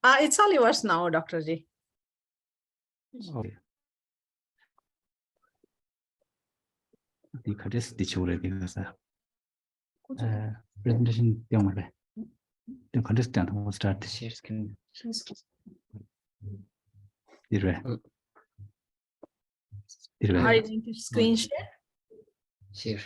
It's all yours now, Dr. Ji. Okay. Presentation the contestant will start the share screen. Are you going to screen share? Share.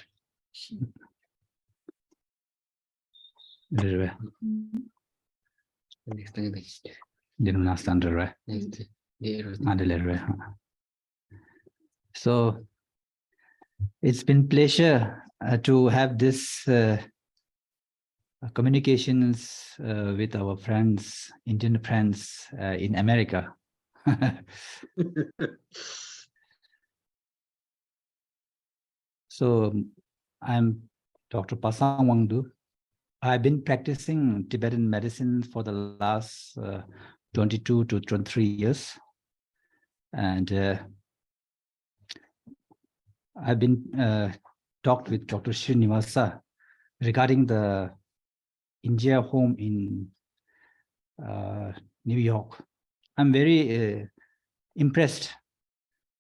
So it's been pleasure to have this communications with our friends, Indian friends in America. So I'm Dr. Passang Wangdu. I've been practicing Tibetan medicine for the last 22 to 23 years. And I've been talked with Dr. Srinivasa regarding the India home in New York. I'm very impressed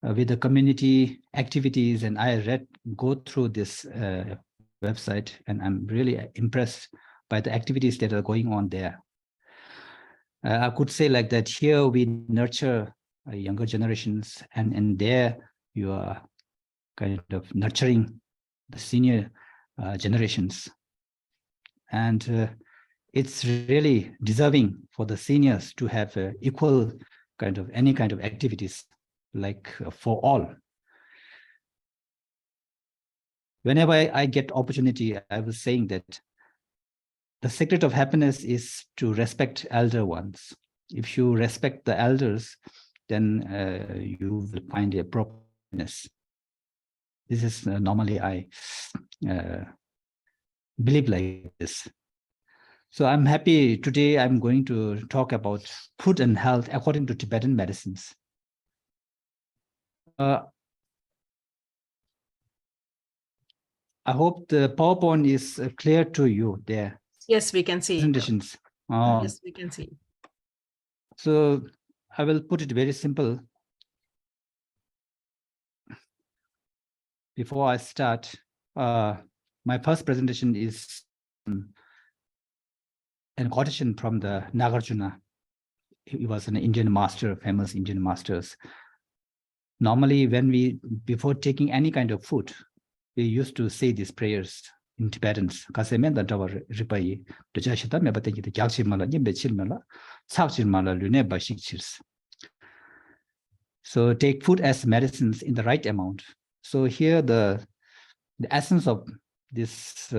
with the community activities, and I go through this website, and I'm really impressed by the activities that are going on there. I could say like that here we nurture younger generations, and in there you are kind of nurturing the senior generations. And it's really deserving for the seniors to have equal any kind of activities like for all. Whenever I get opportunity, I was saying that the secret of happiness is to respect elder ones. If you respect the elders, then you will find a properness. This is normally I believe like this. So I'm happy today I'm going to talk about food and health according to Tibetan medicines. I hope the PowerPoint is clear to you there. Yes, we can see. Presentations. Yes, we can see. So I will put it very simple. Before I start, my first presentation is a quotation from the Nagarjuna. He was an Indian master, famous Indian masters. Normally, before taking any kind of food, we used to say these prayers in Tibetans. So take food as medicines in the right amount. So here the essence of this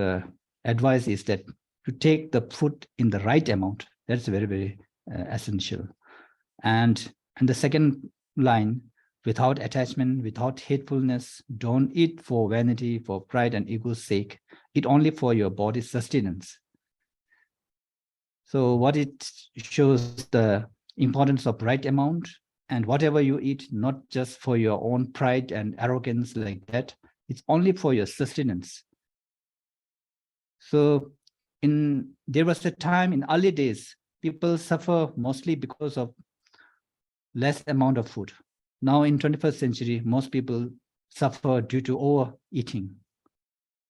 advice is that to take the food in the right amount. That's very, very essential. And the second line, without attachment, without hatefulness, don't eat for vanity, for pride and ego's sake. Eat only for your body's sustenance. So what it shows the importance of right amount, and whatever you eat, not just for your own pride and arrogance like that, it's only for your sustenance. So there was a time in early days, people suffer mostly because of less amount of food. Now in 21st century, most people suffer due to overeating.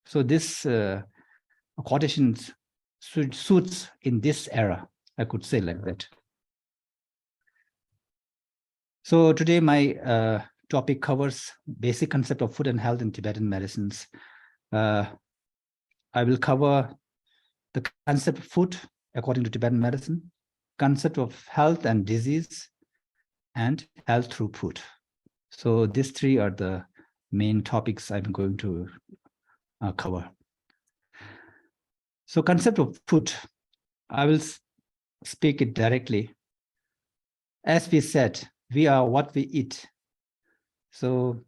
So this quotations suits in this era, I could say like that. So today my topic covers basic concept of food and health in Tibetan medicines. I will cover the concept of food according to Tibetan medicine, concept of health and disease, and health through food. So these three are the main topics I'm going to cover. So concept of food, I will speak it directly. As we said, we are what we eat. So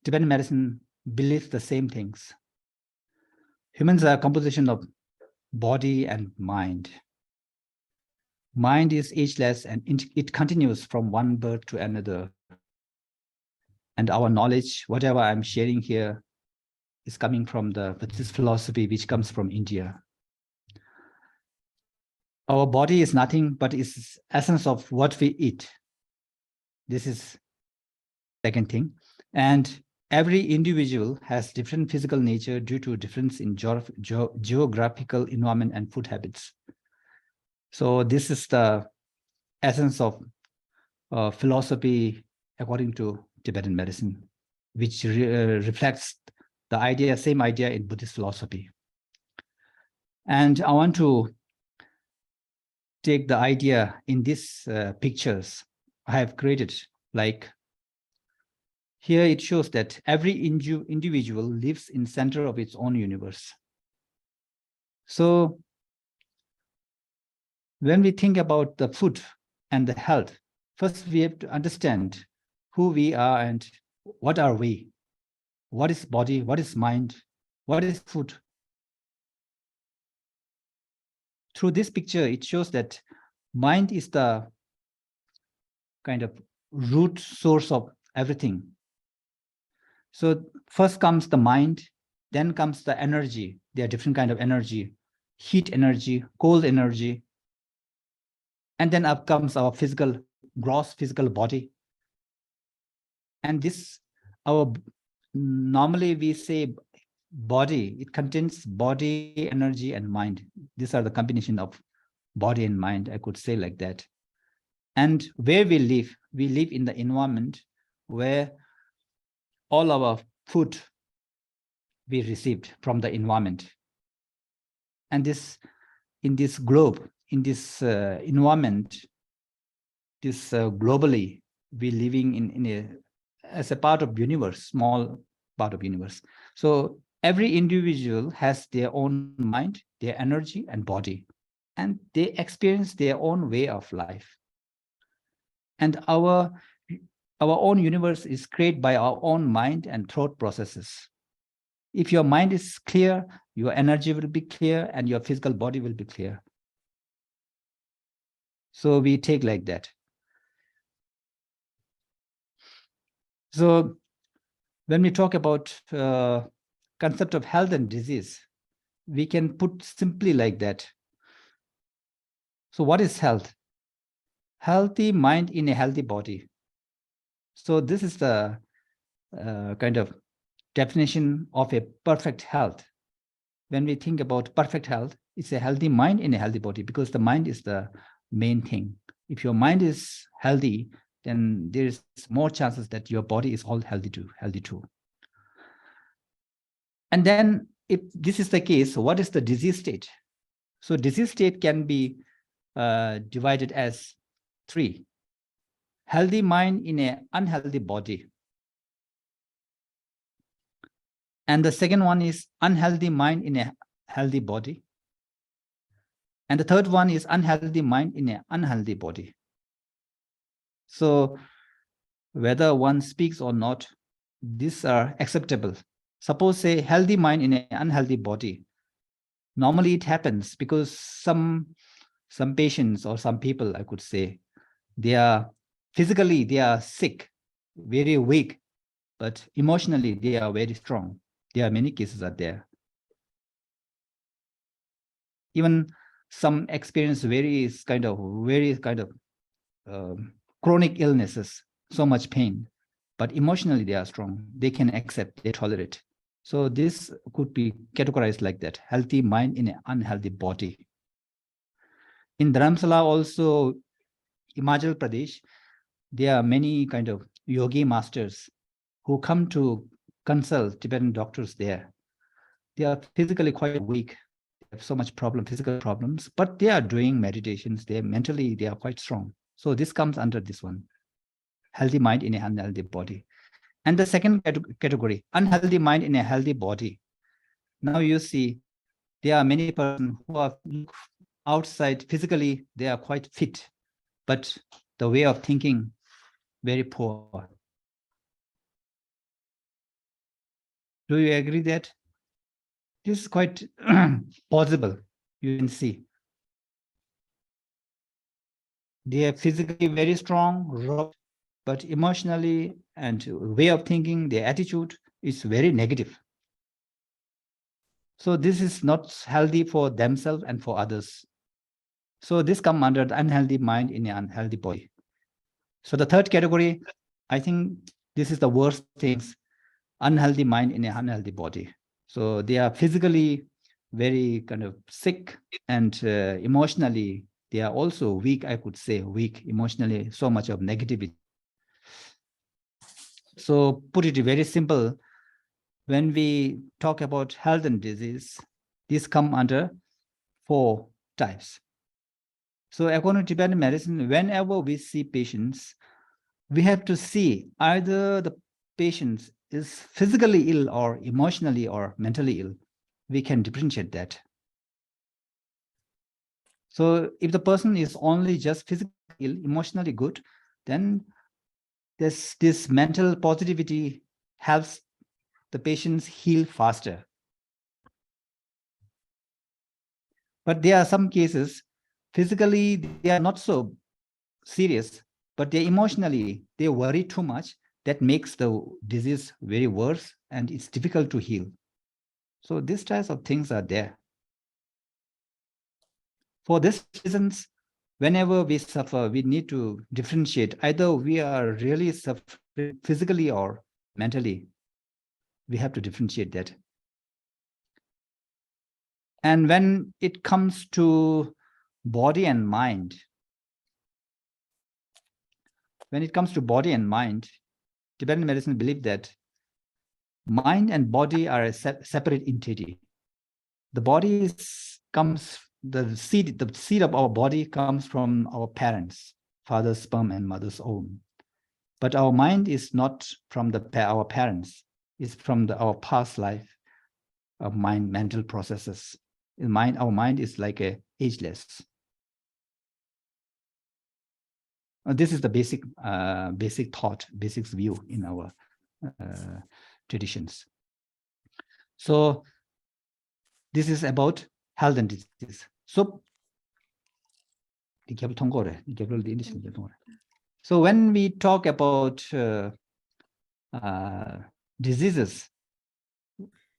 Tibetan medicine believes the same things. Humans are a composition of body and mind. Mind is ageless and it continues from one birth to another. And our knowledge, whatever I'm sharing here, is coming from this philosophy which comes from India. our body is nothing but is essence of what we eat. This is second thing. And every individual has different physical nature due to difference in geographical environment and food habits. So this is the essence of philosophy according to Tibetan medicine, which reflects the same idea in Buddhist philosophy. And I want to take the idea in these pictures I have created. Like here it shows that every individual lives in center of its own universe. So when we think about the food and the health, first we have to understand who we are and what are we. What is body? What is mind? What is food? Through this picture, it shows that mind is the kind of root source of everything. So first comes the mind, then comes the energy. There are different kinds of energy, heat energy, cold energy. And then up comes our gross physical body. And this, normally we say body, it contains body, energy, and mind. These are the combination of body and mind, I could say like that. And where we live in the environment where all our food we received from the environment. And this, in this globe, in this environment, this globally, we living as a part of universe, small part of universe. So every individual has their own mind, their energy and body, and they experience their own way of life. And our own universe is created by our own mind and thought processes. If your mind is clear, your energy will be clear and your physical body will be clear. So we take like that. So when we talk about concept of health and disease, we can put simply like that. So what is health? Healthy mind in a healthy body. So this is the kind of definition of a perfect health. When we think about perfect health, it's a healthy mind in a healthy body, because the mind is the main thing. If your mind is healthy, then there's more chances that your body is all healthy too. And then if this is the case, what is the disease state? So disease state can be divided as 3. Healthy mind in an unhealthy body. And the second one is unhealthy mind in a healthy body. And the third one is unhealthy mind in an unhealthy body. So whether one speaks or not, these are acceptable. Suppose say healthy mind in an unhealthy body. Normally it happens because some patients or some people, I could say, physically they are sick, very weak, but emotionally they are very strong. There are many cases out there. Even some experience various kind of chronic illnesses, so much pain, but emotionally they are strong. They can accept, they tolerate. So this could be categorized like that: healthy mind in an unhealthy body. In Dharamsala, also Himachal Pradesh, there are many kind of yogi masters who come to consult Tibetan doctors there. They are physically quite weak. They have so much physical problems, but they are doing meditations. Mentally, they are quite strong. So this comes under this one: healthy mind in a unhealthy body. And the second category, unhealthy mind in a healthy body. Now you see, there are many persons who are outside physically, they are quite fit, but the way of thinking, very poor. Do you agree that? This is quite possible, you can see. They are physically very strong, but emotionally and way of thinking, their attitude is very negative. So this is not healthy for themselves and for others. So this come under the unhealthy mind in an unhealthy body. So the third category, I think this is the worst things, unhealthy mind in an unhealthy body. So they are physically very kind of sick, and emotionally they are also weak, I could say, weak emotionally, so much of negativity. So put it very simple, when we talk about health and disease, these come under 4 types. So according to Tibetan medicine, whenever we see patients, we have to see either the patient is physically ill or emotionally or mentally ill. We can differentiate that. So if the person is only just physically ill, emotionally good, then this mental positivity helps the patients heal faster. But there are some cases, physically they are not so serious, but they emotionally, they worry too much. That makes the disease very worse, and it's difficult to heal. So these types of things are there. For these reasons, whenever we suffer, we need to differentiate. Either we are really suffering physically or mentally. We have to differentiate that. And when it comes to body and mind, Tibetan medicine believes that mind and body are a separate entity. The body comes, the seed of our body comes from our parents, father's sperm and mother's ovum. But our mind is not from our parents. It's from our past life of mental processes. Our mind is like a ageless. This is the basic thought, basic view in our traditions. So this is about health and disease. So when we talk about diseases,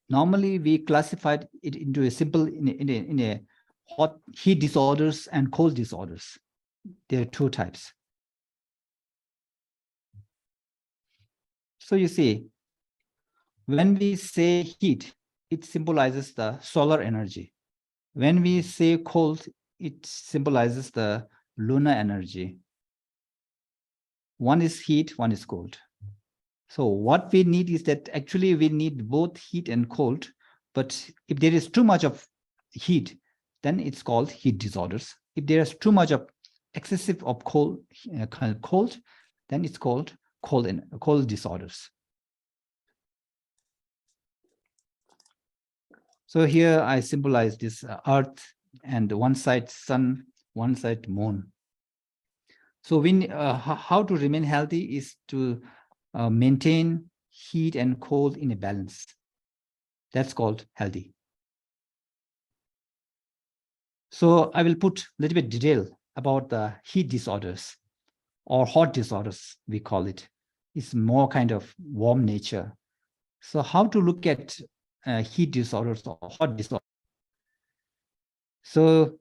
normally we classified it into a simple in a hot heat disorders and cold disorders. There are 2 types. So you see, when we say heat, it symbolizes the solar energy. When we say cold, it symbolizes the lunar energy. One is heat, one is cold. So what we need is that actually we need both heat and cold, but if there is too much of heat, then it's called heat disorders. If there is too much of excessive of cold, then it's called cold disorders. So here I symbolize this earth, and one side sun, one side moon. So how to remain healthy is to maintain heat and cold in a balance. That's called healthy. So I will put a little bit detail about the heat disorders or hot disorders, we call it. It's more kind of warm nature. So how to look at heat disorders or hot disorders? So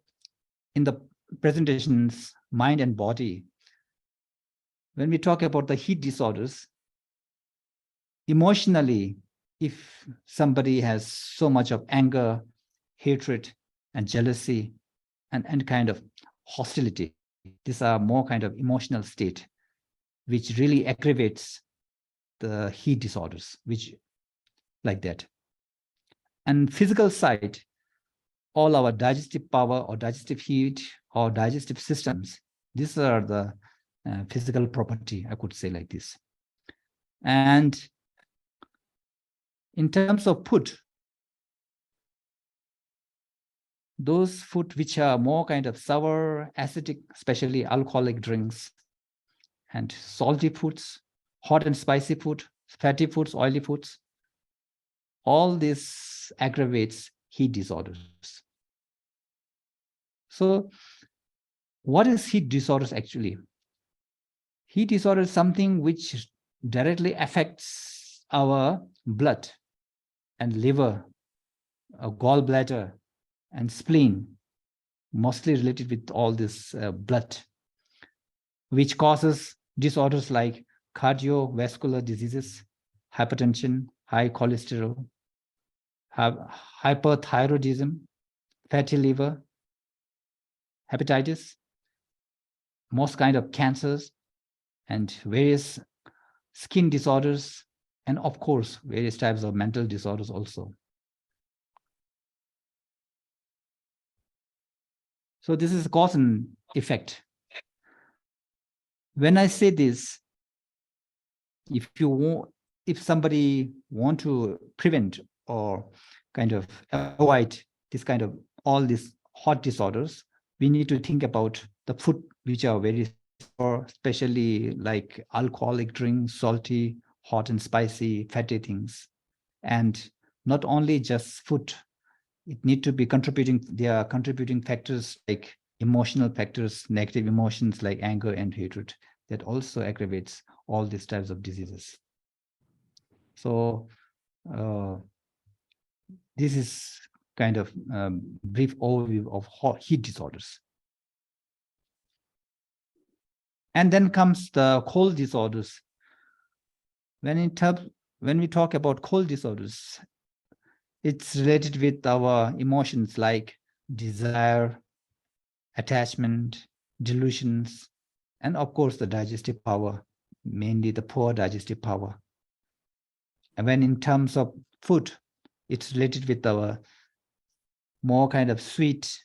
in the presentations, mind and body, when we talk about the heat disorders, emotionally, if somebody has so much of anger, hatred, and jealousy, and kind of hostility, these are more kind of emotional state, which really aggravates the heat disorders, which like that. And physical side, all our digestive power or digestive heat or digestive systems, these are the physical property, I could say like this. And in terms of food, those food which are more kind of sour, acidic, especially alcoholic drinks, and salty foods, hot and spicy food, fatty foods, oily foods, all this aggravates heat disorders. So what is heat disorders actually? Heat disorder is something which directly affects our blood and liver, gallbladder, and spleen. mostly related with all this blood, which causes disorders like cardiovascular diseases, hypertension, high cholesterol, hyperthyroidism, fatty liver, hepatitis, most kind of cancers, and various skin disorders, and of course, various types of mental disorders also. So this is cause and effect. When I say this, if somebody want to prevent or kind of avoid this kind of all these hot disorders, we need to think about the food which are very, especially like alcoholic drinks, salty, hot and spicy, fatty things. And not only just food, it need to be contributing, there are contributing factors like emotional factors, negative emotions like anger and hatred, that also aggravates all these types of diseases. So this is kind of brief overview of heat disorders. And then comes the cold disorders. When we talk about cold disorders, it's related with our emotions like desire, attachment, delusions, and of course the digestive power, mainly the poor digestive power. And when in terms of food, it's related with our more kind of sweet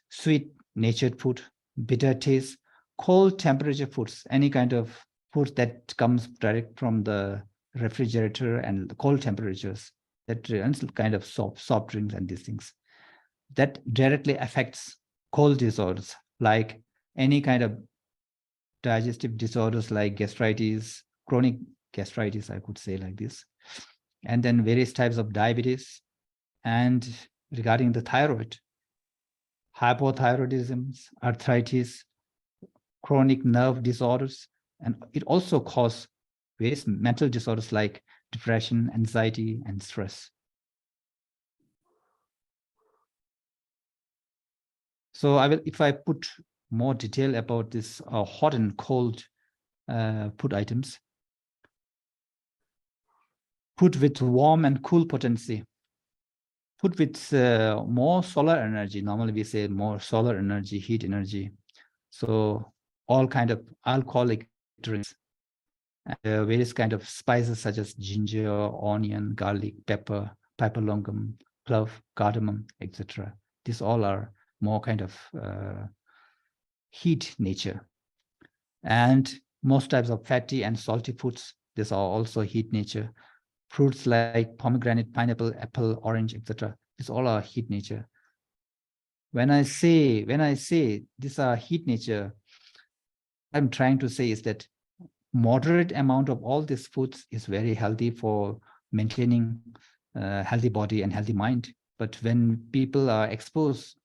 natured food, bitter taste, cold temperature foods, any kind of food that comes direct from the refrigerator and the cold temperatures, that kind of soft drinks and these things, that directly affects cold disorders, like any kind of digestive disorders like gastritis, chronic gastritis, I could say like this, and then various types of diabetes. And regarding the thyroid, hypothyroidism, arthritis, chronic nerve disorders, and it also causes various mental disorders like depression, anxiety, and stress. So if I put more detail about this hot and cold food items, food with warm and cool potency, food with more solar energy. Normally we say more solar energy, heat energy. So all kind of alcoholic drinks, various kind of spices such as ginger, onion, garlic, pepper, pipalongum, clove, cardamom, etc. These all are more kind of heat nature. And most types of fatty and salty foods, these are also heat nature. Fruits like pomegranate, pineapple, apple, orange, etc. These all are heat nature. When I say these are heat nature, I'm trying to say is that moderate amount of all these foods is very healthy for maintaining healthy body and healthy mind. But when people are exposed,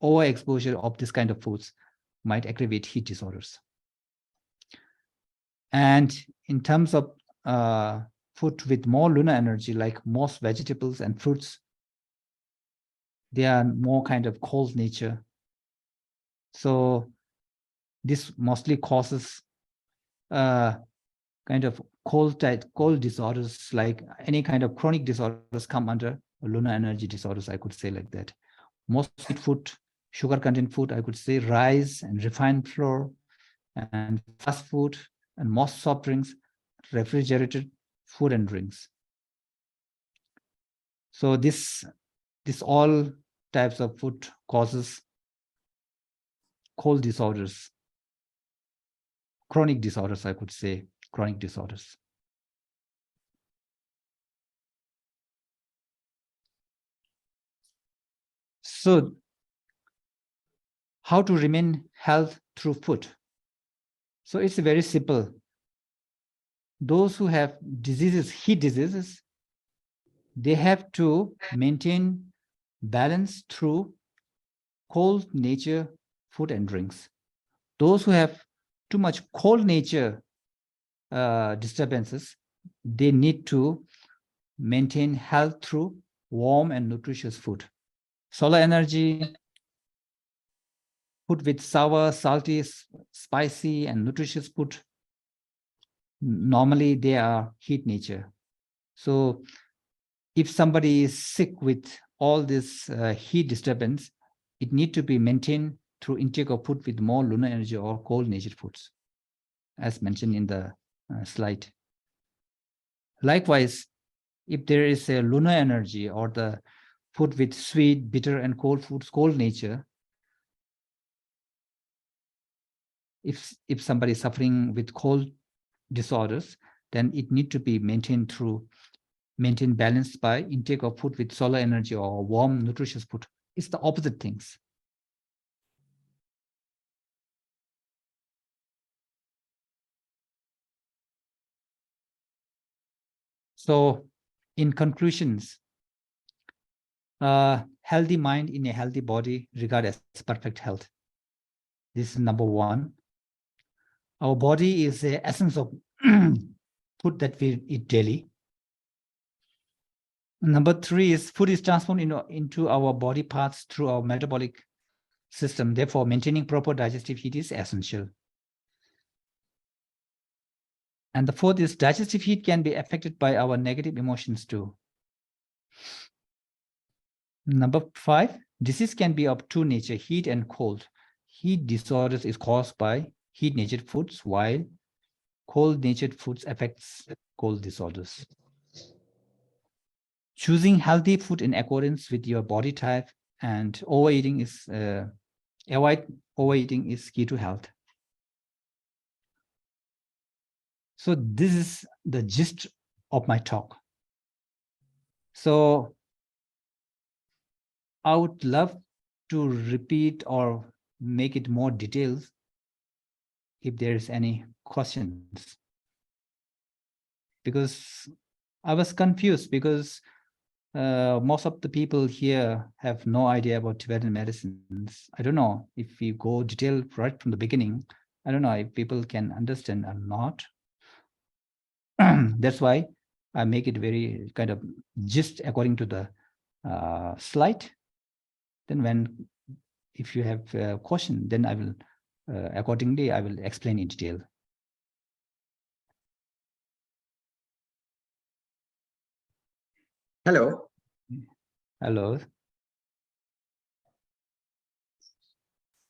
overexposure of this kind of foods might aggravate heat disorders. And in terms of food with more lunar energy, like most vegetables and fruits, they are more kind of cold nature. So this mostly causes kind of cold disorders, like any kind of chronic disorders come under lunar energy disorders, I could say like that. Most sweet food, sugar content food, I could say rice and refined flour and fast food, and most soft drinks, refrigerated food and drinks. So this all types of food causes cold disorders, chronic disorders, I could say, chronic disorders. So how to remain health through food? So it's very simple. Those who have diseases, heat diseases, they have to maintain balance through cold nature food and drinks. Those who have too much cold nature disturbances, they need to maintain health through warm and nutritious food. Solar energy, food with sour, salty, spicy, and nutritious food, normally they are heat nature. So if somebody is sick with all this heat disturbance, it need to be maintained through intake of food with more lunar energy or cold natured foods, as mentioned in the slide. Likewise, if there is a lunar energy or the food with sweet, bitter, and cold foods, cold nature, if somebody is suffering with cold disorders, then it need to be maintained balance by intake of food with solar energy or warm, nutritious food. It's the opposite things. So in conclusions, healthy mind in a healthy body regarded as perfect health. This is number one. Our body is the essence of food that we eat daily. Number three is food is transformed into our body parts through our metabolic system. Therefore, maintaining proper digestive heat is essential. And the fourth is digestive heat can be affected by our negative emotions too. Number five, disease can be of two nature, heat and cold. Heat disorders is caused by heat-natured foods, while cold-natured foods affects cold disorders. Choosing healthy food in accordance with your body type and overeating is overeating is key to health. So this is the gist of my talk. So I would love to repeat or make it more details if there's any questions. Because I was confused because most of the people here have no idea about Tibetan medicines. I don't know if we go detail right from the beginning. I don't know if people can understand or not. That's why I make it very kind of gist according to the slide. Then if you have a question, then I will accordingly, I will explain in detail. Hello. Hello.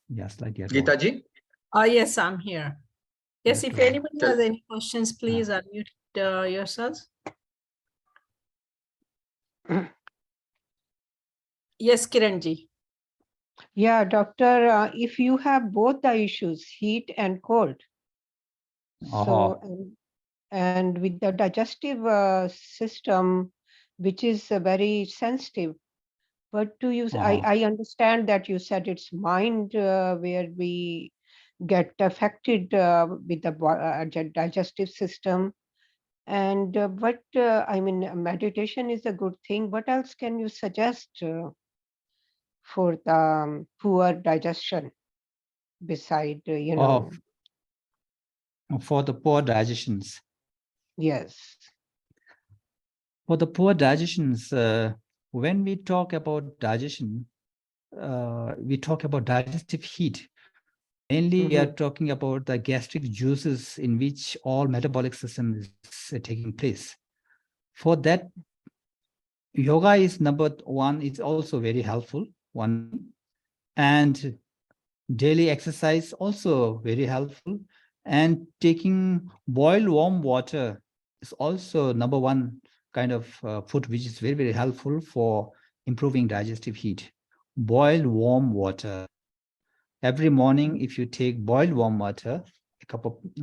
Yes, like Geeta ji? Yes, I'm here. Yes, if anybody Tell- has any questions, please unmute yourselves. Yes, Kiranji. Yeah, doctor, if you have both the issues, heat and cold, so and with the digestive system, which is very sensitive, but to use, I understand that you said it's mind where we get affected with the digestive system. And but I mean, meditation is a good thing. What else can you suggest for the poor digestion beside, you know? For the poor digestions. Yes. For the poor digestions, when we talk about digestion, we talk about digestive heat. Mainly, we are talking about the gastric juices in which all metabolic system is taking place. For that, yoga is number one. It's also very helpful. One, and daily exercise also very helpful. And taking boiled warm water is also number one kind of food which is very, very helpful for improving digestive heat. Boiled warm water. Every morning, if you take boiled warm water,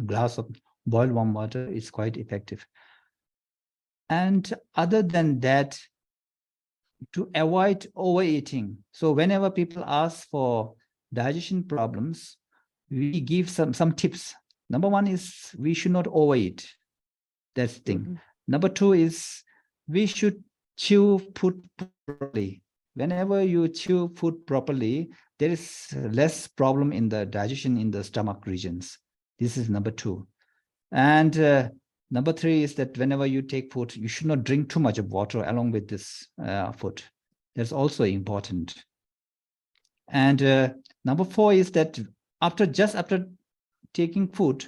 glass of boiled warm water is quite effective. And other than that, to avoid overeating. So whenever people ask for digestion problems, we give some tips. Number one is we should not overeat. That's the thing. Number two is we should chew food properly. Whenever you chew food properly, there is less problem in the digestion in the stomach regions. This is number two. And number three is that whenever you take food, you should not drink too much of water along with this food. That's also important. And Number 4 is that after taking food,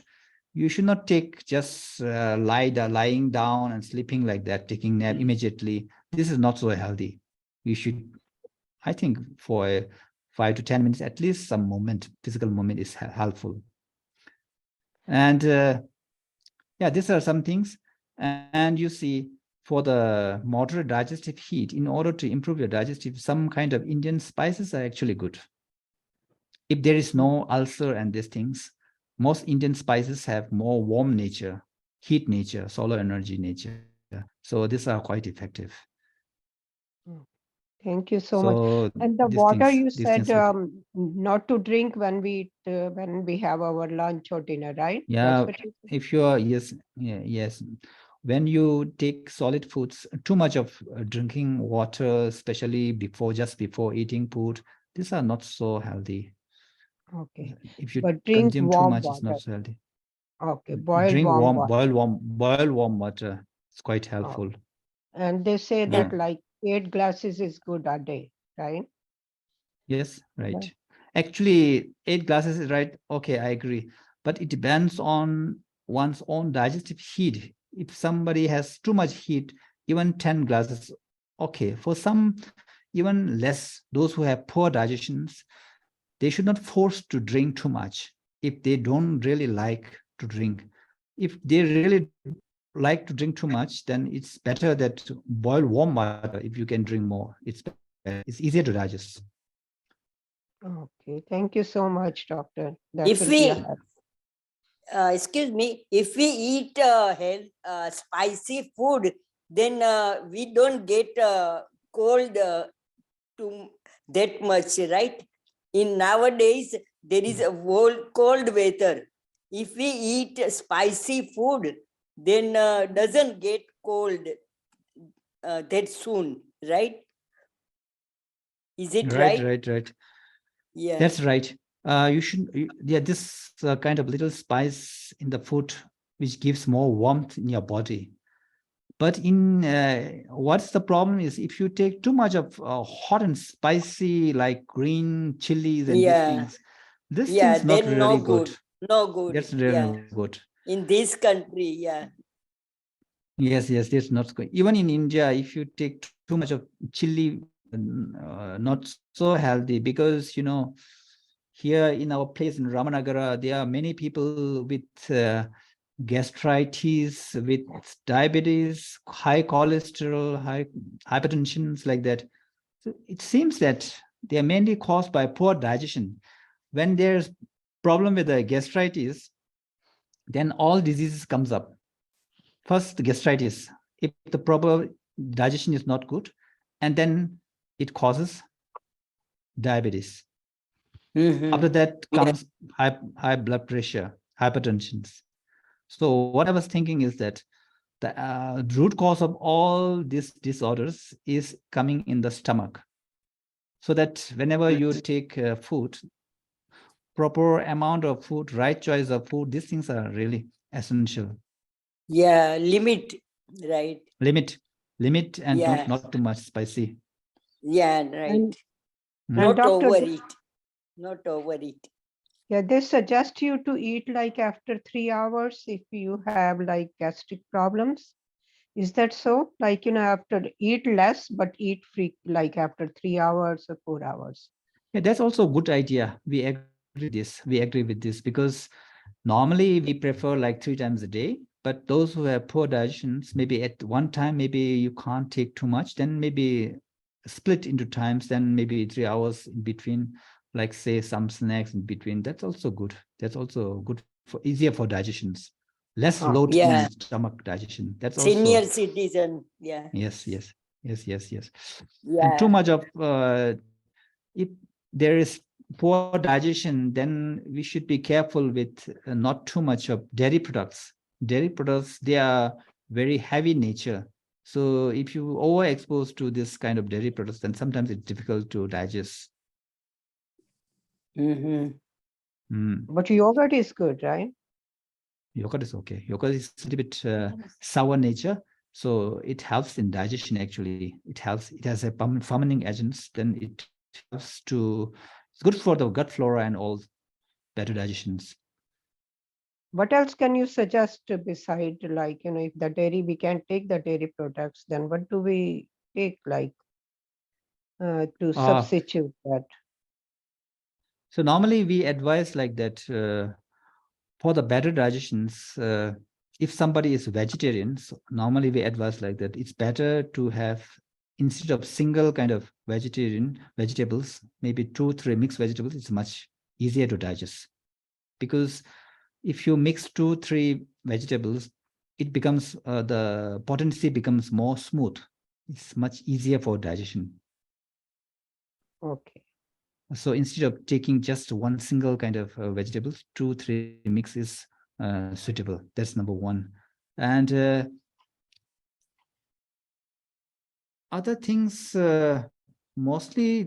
you should not take just lying down and sleeping like that, taking nap immediately. This is not so healthy. You should, I think, for 5 to 10 minutes, at least some movement, physical movement is helpful. And yeah, these are some things. And you see, for the moderate digestive heat, in order to improve your digestive, some kind of Indian spices are actually good. If there is no ulcer and these things, most Indian spices have more warm nature, heat nature, solar energy nature. So these are quite effective. Thank you so much. So And the these water things, you these said things not to drink when we have our lunch or dinner, right? yeah, That's what you said? if you are, yes, yes. When you take solid foods, too much of drinking water, especially just before eating food, these are not so healthy. Okay. If you But drink consume too warm much, it's water. not so healthy. Okay, boiled Drink warm warm, water. boil warm water. It's quite Oh. helpful. And they say Yeah. that like 8 glasses is good a day, right? Yes, right. Right. Actually, 8 glasses is right. Okay, I agree. But it depends on one's own digestive heat. If somebody has too much heat, even 10 glasses, okay. For some, even less, those who have poor digestions, they should not force to drink too much if they don't really like to drink. If they really like to drink too much, then it's better that boil warm water if you can drink more. It's easier to digest. Okay, thank you so much, doctor. That If will be a we, help. excuse me, if we eat spicy food, then we don't get cold too that much, right? In nowadays, there is a cold weather. If we eat spicy food, then doesn't get cold that soon, right? Is it right? Right. Yeah. That's right. Yeah, this kind of little spice in the food, which gives more warmth in your body. But what's the problem is if you take too much of hot and spicy, like green chilies and Yeah. these Yeah, things not then no really good. good. No good. That's really Yeah. not good. In this country, yeah. Yes, that's not good. Even in India, if you take too much of chili, not so healthy because, here in our place in Ramanagara, there are many people with gastritis, with diabetes, high cholesterol, high hypertensions like that. So it seems that they are mainly caused by poor digestion. When there's problem with the gastritis, then all diseases comes up. First, the gastritis. If the proper digestion is not good, and then it causes diabetes. Mm-hmm. After that comes high blood pressure, hypertension. So what I was thinking is that the root cause of all these disorders is coming in the stomach. So that whenever you take food, proper amount of food, right choice of food, these things are really essential. Yeah, limit, right? Limit and Yeah. not too much spicy. Yeah, right. And Not doctor, overeat. Not overeat. yeah, they suggest you to eat like after 3 hours if you have like gastric problems. Is that so? Like, after eat less, but eat free, like after 3 hours or 4 hours. Yeah, that's also a good idea. We agree with this because normally we prefer like 3 times a day, but those who have poor digestions, maybe at one time, maybe you can't take too much, then maybe split into times, then maybe 3 hours in between, like say some snacks in between. That's also good. That's also good easier for digestions. Less Oh, load yeah. in stomach digestion. That's Senior also, citizen. Yeah. yes. Yeah. And too much of, if there is poor digestion, then we should be careful with not too much of dairy products. Dairy products, they are very heavy nature. So if you overexpose to this kind of dairy products, then sometimes it's difficult to digest. Mm-hmm. but yogurt is good, right? Yogurt is okay. Yogurt is a little bit sour nature. So it helps in digestion, actually. It helps. It has a fermenting agents. Then it helps to It's good for the gut flora and all better digestions. What else can you suggest beside, like, if the dairy, we can take the dairy products, then what do we take, like, to substitute that? So normally we advise like that for the better digestions, if somebody is vegetarian, so normally we advise like that it's better to have, instead of single kind of vegetables, maybe 2-3 mixed vegetables. It's much easier to digest, because if you mix 2-3 vegetables, it becomes the potency becomes more smooth. It's much easier for digestion. Okay. So instead of taking just one single kind of vegetables, 2-3 mix is suitable. That's number one. And other things, mostly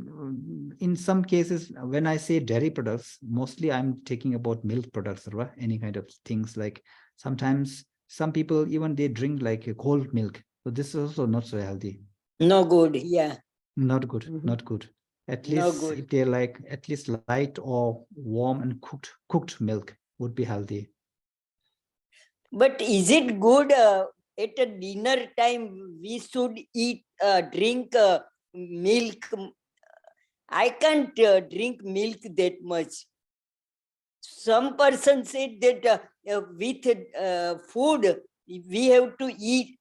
in some cases, when I say dairy products, mostly I'm taking about milk products, or any kind of things. Like sometimes some people, even they drink like a cold milk. So this is also not so healthy. No good. Yeah. Not good, Mhm. not good. At No least good. if they like at least light or warm and cooked milk would be healthy. But is it good at a dinner time we should eat, drink milk? I can't drink milk that much. Some person said that with food we have to eat,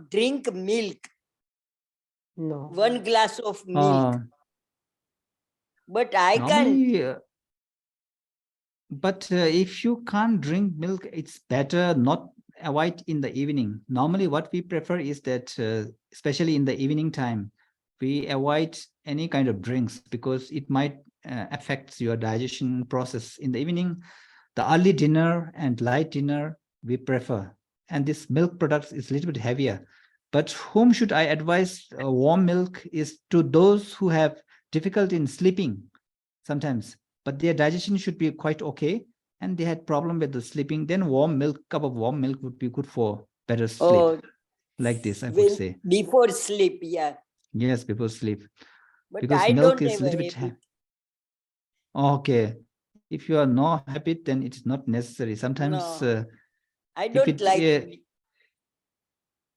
drink milk, No. 1 glass of milk. But I can't. Normally, but if you can't drink milk, it's better not avoid in the evening. Normally, what we prefer is that, especially in the evening time, we avoid any kind of drinks, because it might affect your digestion process in the evening. The early dinner and light dinner we prefer, and this milk products is a little bit heavier. But whom should I advise warm milk is to those who have difficulty in sleeping sometimes, but their digestion should be quite okay, and they had problem with the sleeping. Then cup of warm milk would be good for better sleep. Oh, Like this, I would say. before sleep, yeah. Yes, before sleep. But Because I milk don't is a have a little bit habit. okay. If you are no habit, then it's not necessary. Sometimes No, I if don't it like milk.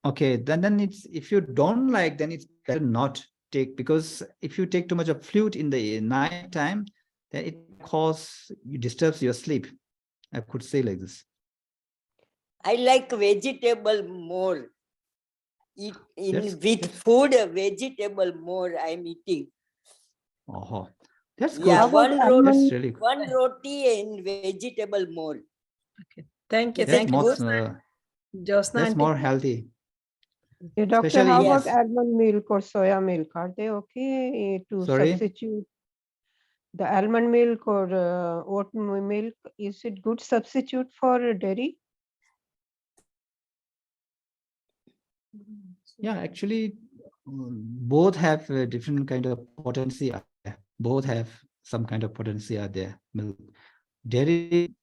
okay, then it's, if you don't like, then it's better not take, because if you take too much of fluid in the night time, then it disturbs your sleep. I could say like this. I like vegetable more. Eat That's food, vegetable more I'm eating. oh, that's good. Yeah, How about one almond? That's really good. one roti and vegetable more. Thank you. Is That's it Thank you, more, good? Josna that's aunty. more healthy. Yeah, doctor, Especially how Yes. about almond milk or soya milk? Are they okay to Sorry? substitute the almond milk or oat milk? Is it good substitute for dairy? Yeah, actually, both have a different kind of potency. Both have some kind of potency are there. Milk, dairy,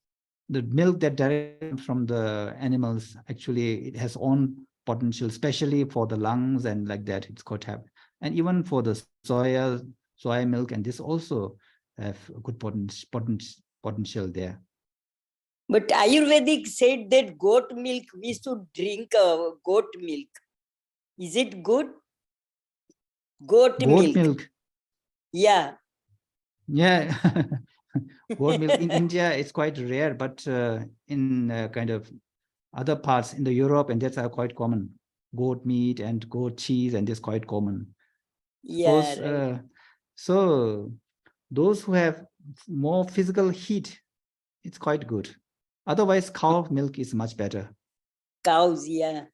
the milk that directly comes from the animals, actually, it has own potential, especially for the lungs and like that. It's got have, and even for the soya milk, and this also have a good potential there. But Ayurvedic said that goat milk, we should drink goat milk. Is it good? Goat milk. Yeah. Yeah. Goat milk in India is quite rare, but in kind of other parts in the Europe, and that's quite common. Goat meat and goat cheese, and it's quite common. Yeah, Suppose, right. so those who have more physical heat, it's quite good. Otherwise, cow milk is much better. Cows, yeah.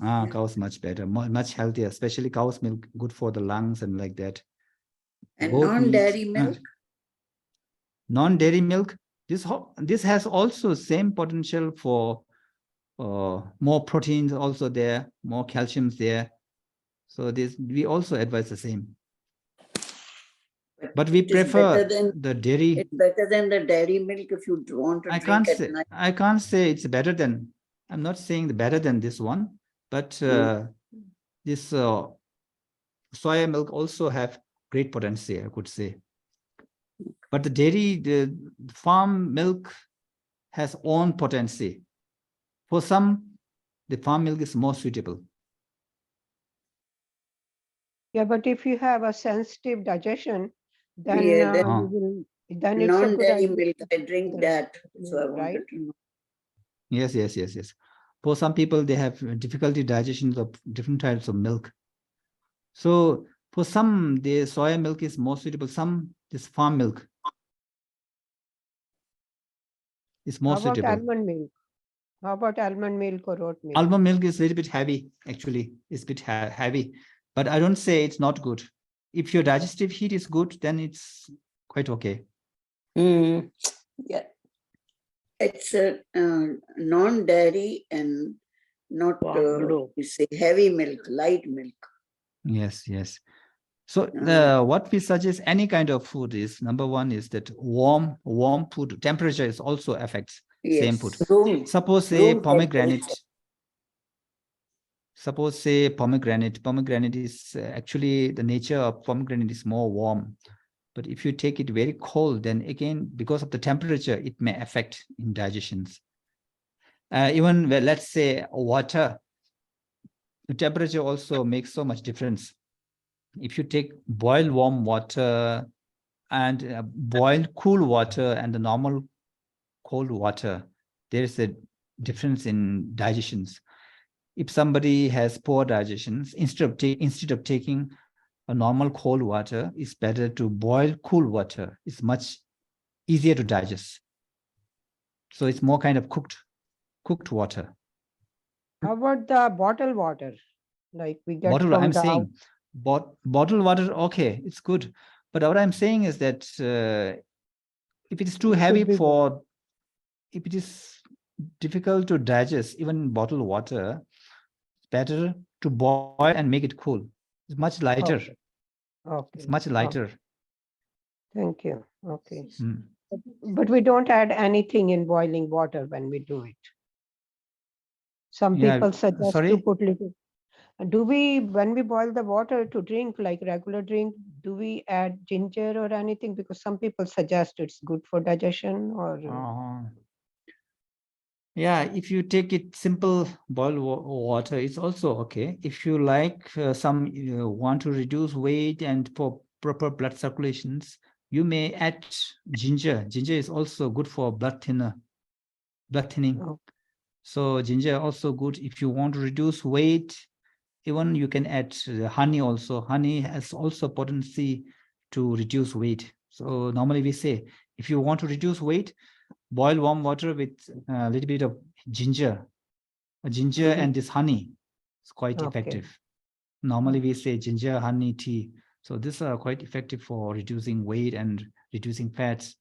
Cow's much better, much healthier, especially cow's milk, good for the lungs and like that. And Goat non-dairy meat, milk? non-dairy milk, this has also same potential for more proteins also there, more calciums there. So this we also advise the same. But we it is prefer better than the dairy. it's better than the dairy milk if you want to I drink can't at night. say it's better than. I'm not saying the better than this one, but this soya milk also have great potency, I could say. But the dairy, the farm milk has own potency. For some, the farm milk is more suitable. Yeah, but if you have a sensitive digestion, then Yeah, that you will, then it's a good non-dairy idea. milk, I drink that. So I Right? wanted to know. Yes, yes, yes, yes. For some people, they have difficulty digestion of different types of milk. So for some, the soya milk is more suitable. Some, this farm milk is more How about suitable. almond milk? How about almond milk or oat milk? Almond milk is a little bit heavy, actually. It's a bit heavy, but I don't say it's not good. If your digestive heat is good, then it's quite okay. Mm. Yeah. It's a non-dairy and not Wangdu. you say heavy milk, light milk. Yes, yes. So Ah. what we suggest any kind of food is, number one is that warm food, temperature is also affects same food. Yes. Room. Suppose say Room pomegranate. temperature. Suppose say pomegranate. Pomegranate is actually the nature of pomegranate is more warm. But if you take it very cold, then again, because of the temperature, it may affect in digestions. Even let's say water, the temperature also makes so much difference. If you take boiled warm water and boiled cool water and the normal cold water, there is a difference in digestions. If somebody has poor digestions, instead of taking a normal cold water, it's better to boil cool water. It's much easier to digest. So it's more kind of cooked water. How about the bottled water? Like we get Bottle, from I'm the saying, bottled water, okay, it's good. But what I'm saying is that if it is too It should heavy be if it is difficult to digest, even bottled water, it's better to boil and make it cool. It's much lighter. Okay. Okay. It's much lighter. Thank you. Okay. Mm. But we don't add anything in boiling water when we do it. Some Yeah, people suggest to sorry? put little. Do we, when we boil the water to drink, like regular drink, do we add ginger or anything? Because some people suggest it's good for digestion or. Yeah, if you take it simple boiled water, it's also okay. If you like some want to reduce weight and for proper blood circulations, you may add ginger. Ginger is also good for blood thinning. Oh. So ginger also good if you want to reduce weight. Even you can add honey also. Honey has also potency to reduce weight. So normally we say, if you want to reduce weight, boil warm water with a little bit of ginger. Ginger and this honey is quite Okay. effective. Normally we say ginger, honey, tea. So these are quite effective for reducing weight and reducing fats.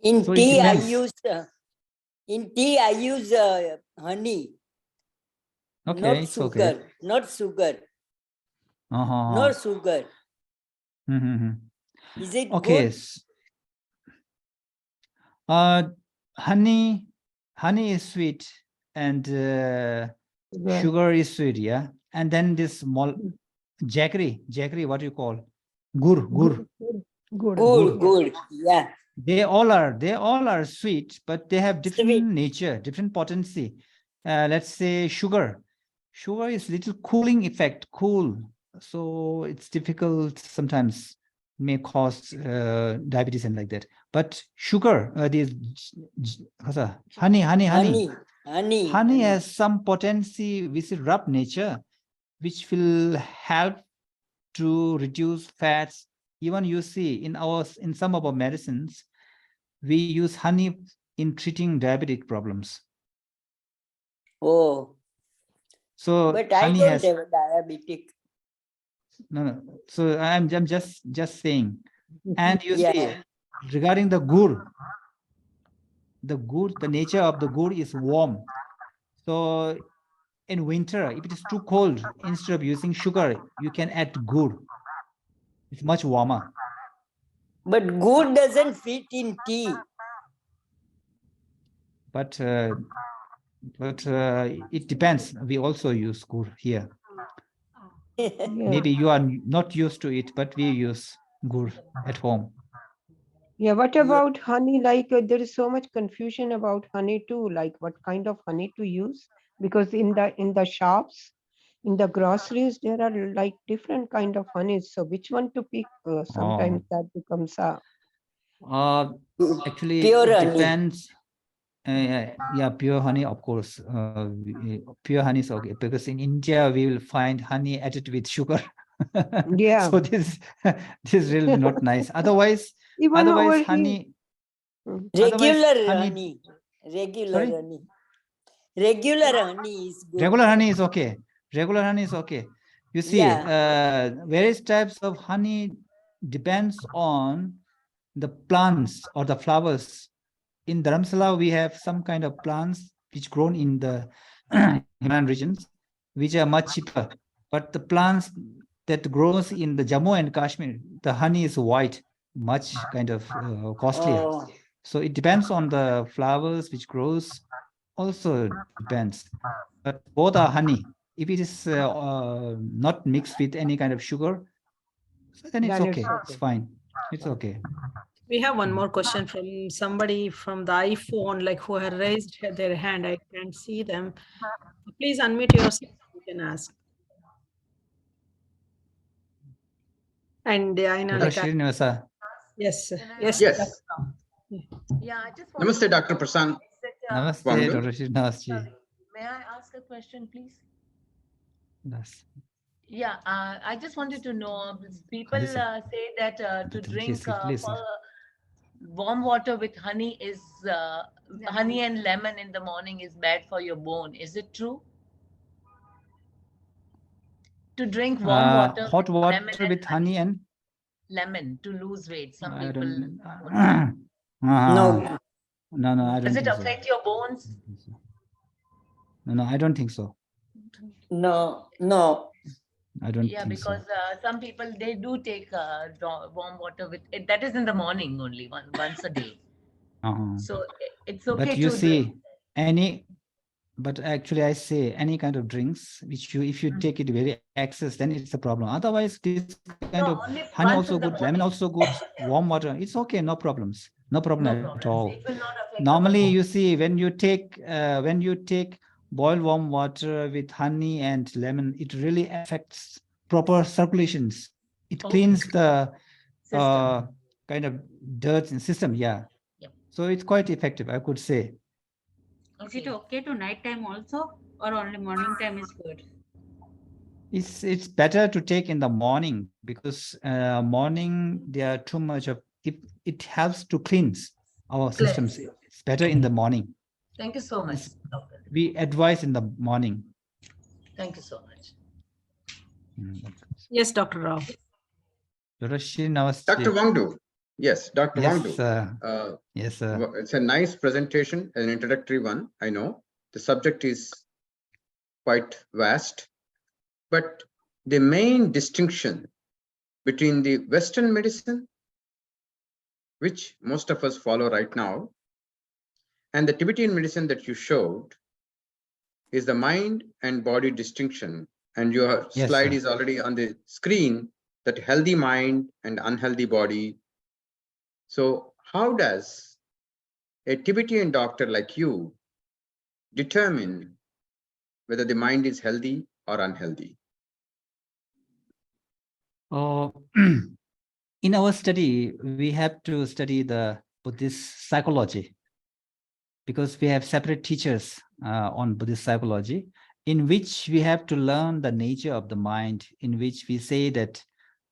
In So it tea, I depends. use honey, Okay, not it's sugar, okay. not sugar, Uh-huh. no sugar. Mm-hmm. Is it Okay. good? Honey is sweet and sugar is sweet, yeah. And then this jaggery, what do you call? Gur. Good. Yeah. They all are sweet, but they have different Sweet. nature, different potency. Let's say sugar is little cooling effect, cool. So it's difficult sometimes, may cause diabetes and like that. But sugar, honey has some potency, which is rough nature, which will help to reduce fats. Even you see in some of our medicines, we use honey in treating diabetic problems. Oh, So but I honey don't has have a diabetic. no. So I'm just saying. And you Yeah. see, regarding the gur, the nature of the gur is warm. So in winter, if it is too cold, instead of using sugar, you can add gur. It's much warmer. But good doesn't fit in tea. But it depends. We also use gur here. Maybe you are not used to it, but we use. gur at home. Yeah, what Yeah. about honey? Like there is so much confusion about honey too, like what kind of honey to use? Because in the shops, in the groceries, there are like different kind of honeys. So which one to pick? Sometimes that becomes a Actually, Pure it honey. depends. Yeah, pure honey, of course. Pure honey is okay because in India we will find honey added with sugar. Yeah. So this this is really not nice. Otherwise, Even over here. honey. Mm. Regular honey- honey. Regular Sorry? honey. Regular honey is good. Regular honey is okay. Regular honey is okay. You see, various types of honey depends on the plants or the flowers. In Dharamsala, we have some kind of plants which grown in the Himalayan regions, which are much cheaper. But the plants that grows in the Jammu and Kashmir, the honey is white, much kind of costlier. Oh. So it depends on the flowers which grows. Also depends. But both are honey. If it is not mixed with any kind of sugar, so then it's Then it's okay. It's okay. fine. It's okay. We have one more question from somebody from the iPhone, like who had raised their hand. I can't see them. Please unmute yourself. You can ask. And I know, like, Srinivasa. yes, yes. Yes. that's- Yeah, I just Namaste, Dr. Prasanth. Namaste, Wangdu. Dr. Srinivas ji. May I ask a question, please? Yes. Yeah, I just wanted to know, people Listen. say that to Listen, drink listen. warm water with honey is honey and lemon in the morning is bad for your bone. Is it true? To drink warm water, Hot water lemon and with honey and lemon to lose weight. Some I people. don't. No. No, I don't Does it think so. affect your bones? No, I don't think so. No. No. I don't Yeah, think so. because some people they do take warm water with it. That is in the morning only, once a day. So it's okay But you to see, drink. but actually I say any kind of drinks, which if you take it very excess, then it's a problem. Otherwise, this kind No, of only honey once also in the good, lemon morning. also good, warm water, it's okay, no problems. No problem No at problems. all. It will not affect Normally, our you bones. see, when you take boiled warm water with honey and lemon, it really affects proper circulations. It Okay. cleans the System. kind of dirt in system. Yeah. Yep. So it's quite effective, I could say. Is it okay to night time also, or only morning time is good? It's better to take in the morning because morning there are too much of it helps to cleanse our systems. It's better in the morning. Thank you so much, doctor. We advise in the morning. Thank you so much. Yes, Dr. Rao. Dr. Srinivas Dr. ji. Wangdu. Yes, Dr. Yes, Wangdu. sir. Yes, sir. It's a nice presentation, an introductory one. I know the subject is quite vast, but the main distinction between the Western medicine, which most of us follow right now, and the Tibetan medicine that you showed is the mind and body distinction. And your Yes, slide sir. is already on the screen, that healthy mind and unhealthy body. So how does a Tibetan doctor like you determine whether the mind is healthy or unhealthy? In our study, we have to study the Buddhist psychology because we have separate teachers on Buddhist psychology, in which we have to learn the nature of the mind, in which we say that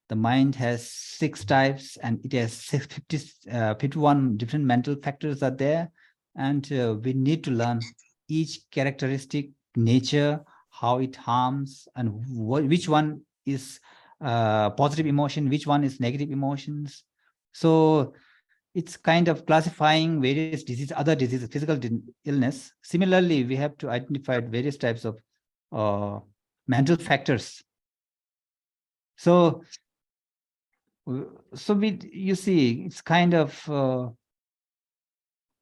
the mind has 6 types and it has 51 different mental factors are there. And we need to learn each characteristic, nature, how it harms, and which one is positive emotion, which one is negative emotions. So it's kind of classifying various diseases, other diseases, physical illness. Similarly, we have to identify various types of mental factors. So you see, it's kind of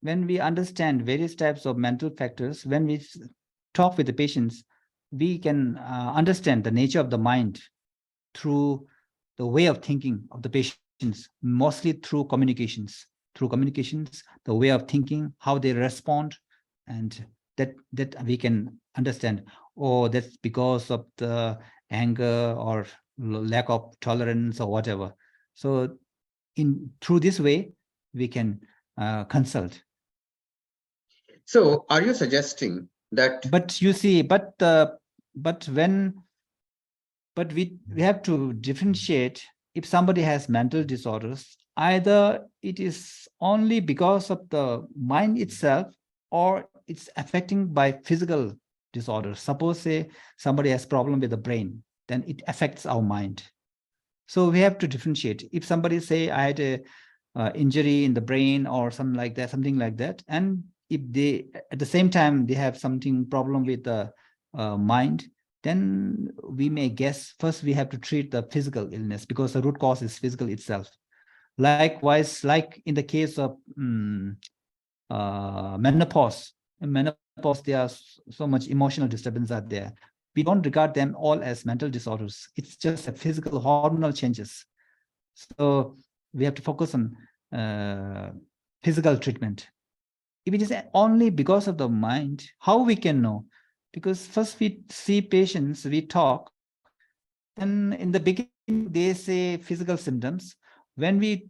when we understand various types of mental factors, when we talk with the patients, we can understand the nature of the mind through the way of thinking of the patient. mostly through communications. Through communications, the way of thinking, how they respond, and that we can understand. Oh, that's because of the anger or lack of tolerance or whatever. So through this way, we can consult. So are you suggesting that? But you see, but we have to differentiate. If somebody has mental disorders, either it is only because of the mind itself, or it's affecting by physical disorders. Suppose say somebody has problem with the brain, then it affects our mind. So we have to differentiate. If somebody say I had a injury in the brain or something like that, and if they at the same time they have something problem with the mind, then we may guess first we have to treat the physical illness, because the root cause is physical itself. Likewise, like in the case of menopause. In menopause, there are so much emotional disturbance out there. We don't regard them all as mental disorders. It's just a physical hormonal changes. So we have to focus on physical treatment. If it is only because of the mind, how we can know? Because first we see patients, we talk, and in the beginning they say physical symptoms. When we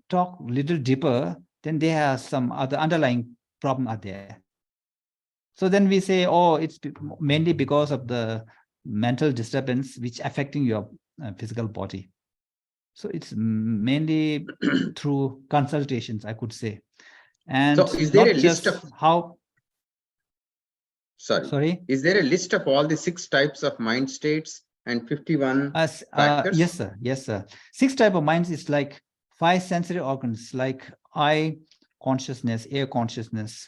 talk a little deeper, then they have some other underlying problem are there. So then we say, oh, it's mainly because of the mental disturbance which affecting your physical body. So it's mainly through consultations, I could say. And so is there a list of how? Sorry. Is there a list of all the 6 types of mind states and 51 factors? Yes, sir. Yes, sir. 6 types of minds is like 5 sensory organs, like eye consciousness, ear consciousness,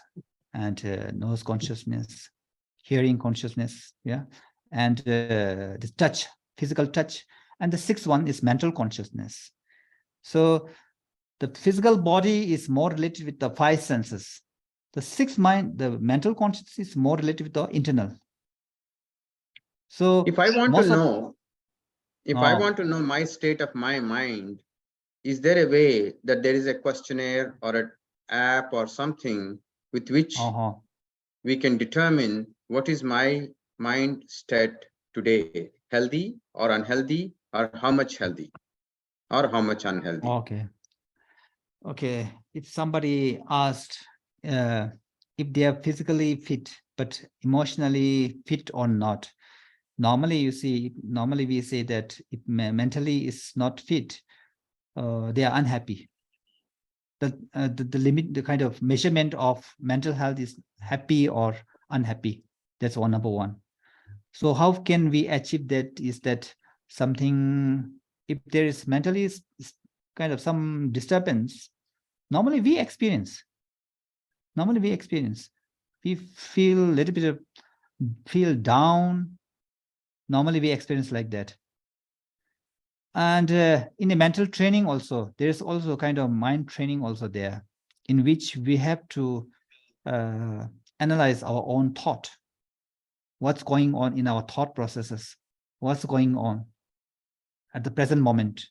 and nose consciousness, hearing consciousness, yeah, and the touch, physical touch, and the 6th one is mental consciousness. So the physical body is more related with the 5 senses. The 6th mind, the mental consciousness, is more related with the internal. So if I want to know, I want to know my state of my mind, is there a way that there is a questionnaire or an app or something with which we can determine what is my mind state today, healthy or unhealthy, or how much healthy or how much unhealthy? Okay. If somebody asked if they are physically fit but emotionally fit or not, normally we say that if mentally is not fit, they are unhappy. The limit, the kind of measurement of mental health is happy or unhappy. That's number one. So how can we achieve that? Is that something, if there is mentally kind of some disturbance, normally we experience. We feel a little bit of feel down. Normally we experience like that. And in a mental training also, there is also kind of mind training also there, in which we have to analyze our own thought. What's going on in our thought processes? What's going on at the present moment?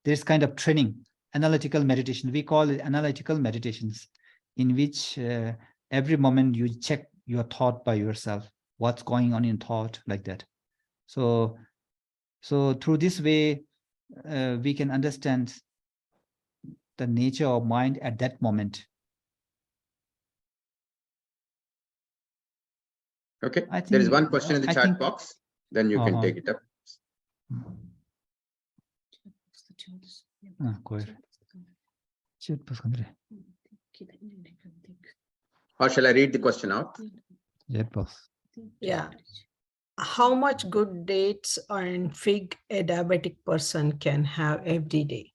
There's kind of training, analytical meditation. We call it analytical meditations, in which every moment you check your thought by yourself. What's going on in thought, like that. So through this way, we can understand the nature of mind at that moment. Okay, there is one question in the chat box, then you can take it up. Or shall I read the question out? Yeah. How much good dates and fig a diabetic person can have every day?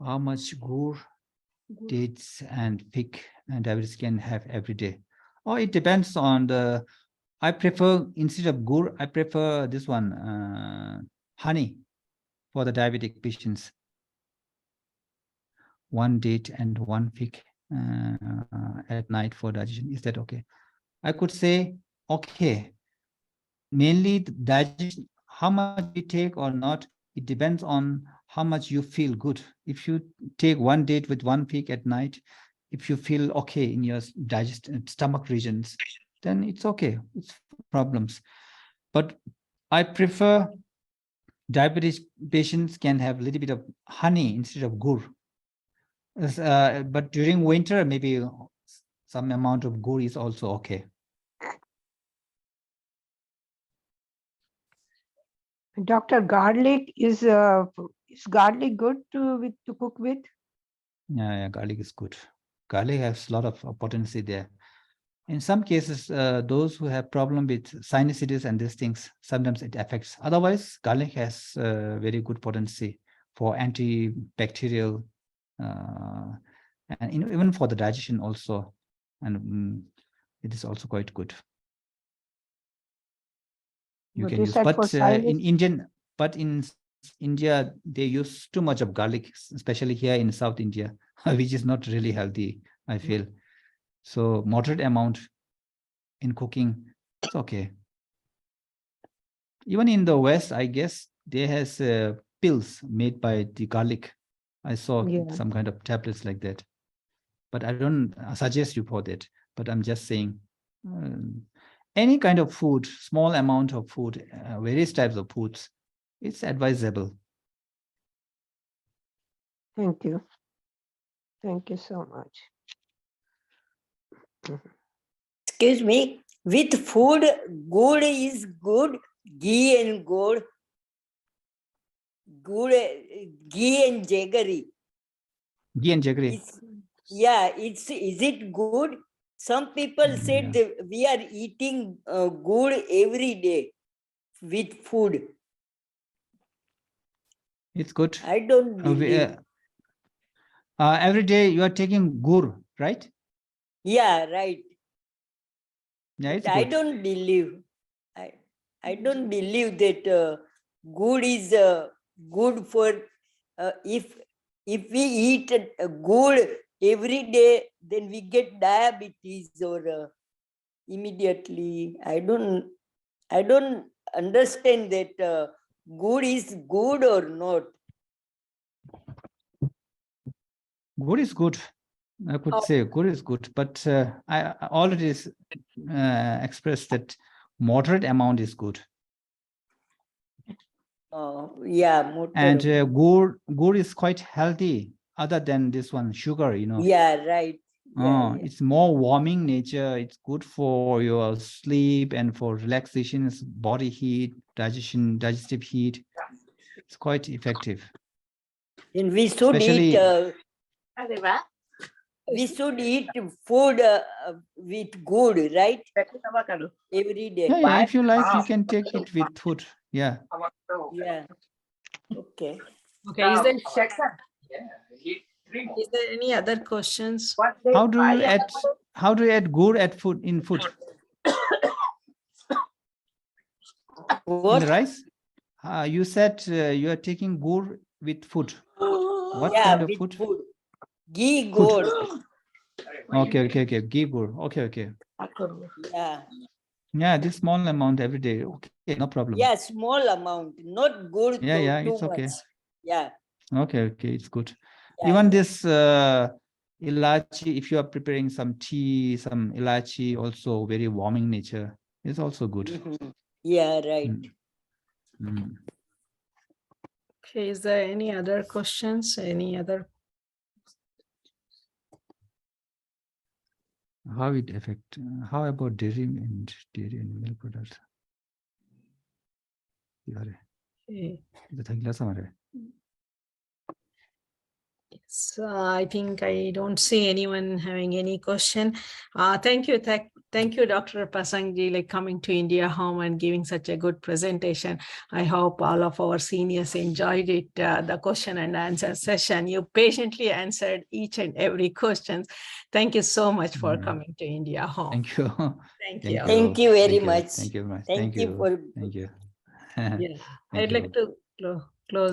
How much gur, dates and fig and diabetes can have every day? Oh, it depends on the. I prefer, instead of gur, I prefer this one, honey, for the diabetic patients. 1 date and 1 fig at night for digestion. Is that okay? I could say okay. Mainly the digestion, how much we take or not, It depends on how much you feel good. If you take one date with 1 peak at night, if you feel okay in your stomach regions, then it's okay. It's problems. But I prefer diabetes patients can have a little bit of honey instead of gur. But during winter, maybe some amount of gur is also okay. Doctor, garlic is garlic good to cook with? Yeah, garlic is good. Garlic has a lot of potency there. In some cases, those who have problem with sinusitis and these things, sometimes it affects. Otherwise, garlic has very good potency for antibacterial and even for the digestion also. And it is also quite good. You can use, but in India, they use too much of garlic, especially here in South India, which is not really healthy, I feel. So moderate amount in cooking, it's okay. Even in the West, I guess, there has pills made by the garlic. I saw some kind of tablets like that. But I don't suggest you for that. But I'm just saying, any kind of food, small amount of food, various types of foods, it's advisable. Thank you. Thank you so much. Excuse me, with food, good is good, ghee and good, ghee and jaggery. Ghee and jaggery. Is it good? Some people said that we are eating good every day with food. It's good. I don't believe. Every day you are taking gur, right? Yeah, right. Yeah, it's I good. don't believe. I don't believe that good is good for if we eat good every day, then we get diabetes or immediately. I don't understand that good is good or not. Good is good. I could say good is good, but I already expressed that moderate amount is good. Yeah, and gur is quite healthy other than this one sugar, you know. Yeah, right. Yeah. It's more warming nature. It's good for your sleep and for relaxation, body heat, digestive heat. It's quite effective. And we should Especially, we should eat food with good, right? Every day. yeah, if you like, you can take it with food. Yeah. Yeah. Okay. Okay. Is there any other questions? How do you add gur at food in food? What? In the rice? You said you are taking gur with food. What kind of food? Ghee gur. Okay. Ghee gur. Okay. Yeah. Yeah, this small amount every day. Okay, no problem. Yeah, small amount, not good. Yeah, too it's okay. Much. Yeah. Okay, it's good. Yeah, Even this ilachi, if you are preparing some tea, some ilachi, also very warming nature, is also good. Yeah, right. Okay, is there any other questions? Any other? How it affect? How about dairy and milk products? Yes, I think I don't see anyone having any question. Thank you, Dr. Passang, like coming to India home and giving such a good presentation. I hope all of our seniors enjoyed it, the question and answer session. You patiently answered each and every question. Thank you so much for coming to India home. Thank you. Thank you. Thank you very much. Thank you very much. Thank you for. Thank you. Yeah, I'd like to close.